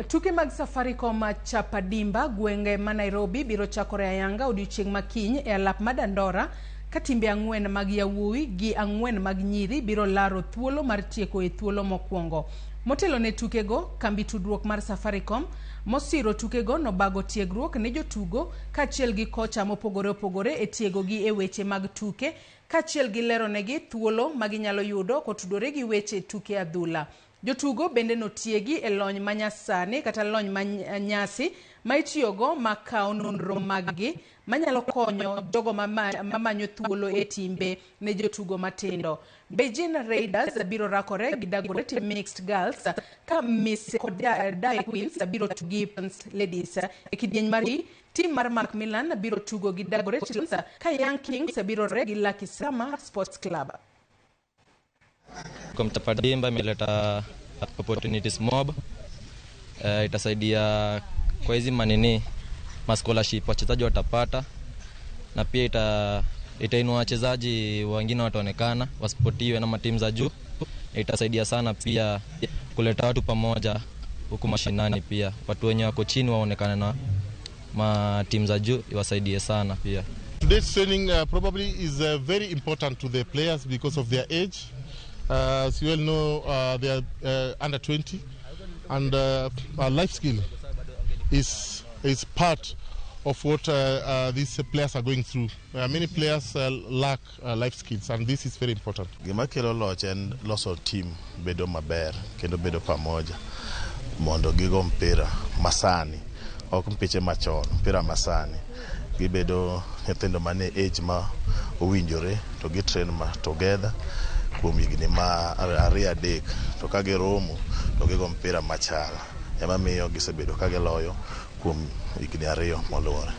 Tuke mag Safaricom Chapa Dimba gwenge ma Nairobi biro chakore ayanga odiochieng' ma kiny e alap ma Dandora ka timbe ang'wen mag yawuowi gi ang'wen mag nyiri biro laro thuolo mar tieko e thuolo mokwongo. Motelo ne tukego, kambi tudruok mar Safaricom mosiro tukego nobago tiegruok ne jotugo kaachiel gi kocha mopogore opogore e tiegogi e weche mag tuke kaachiel gi lero negi thuolo ma ginyalo yudo kotudore gi weche tuke adhula. Jotugo bende notiegi e lony manyasani kata lony manyasi ma itiyogo makawo nonro maggi manyalo konyo jogo mamanyo thuolo e timbe ne jotugo matindo. Beijing Raiders biro rakore gi Dagoretti Mixed Girls ka Miss Kodai Queens biro tugi Ladies e kidieny mar tim mar Macmillan biro tugo gi Dagoretti ka Young Kings biro regi Lucky Summer Sports Club. Chapa Dimba imeleta opportunities mob, itasaidia kwa hizi manini scholarship wachezaji watapata, na pia itainua wachezaji wengine wataonekana wasipotiwe na matimu za juu. Itasaidia sana pia kuleta watu pamoja huku mashinani, pia watu wenye wako chini waonekane na matimu za juu iwasaidie sana pia. Today's training probably is very important to the players because of their age. As you all know, they are under 20, and life skill is part of what these players are going through. Many players lack life skills, and this is very important. Gima kelo loch en loso team bedo maber kendo bedo pamoja mondo gigo mpira masani ok mpiche machon, mpira masani gibedo nyithindo mane age ma owinjore to gi train together kuom higni ma ariyo adek, to ka giromo to gigo mpira machal ema miyo gisebedo ka giloyo kuom higni ariyo moluwore.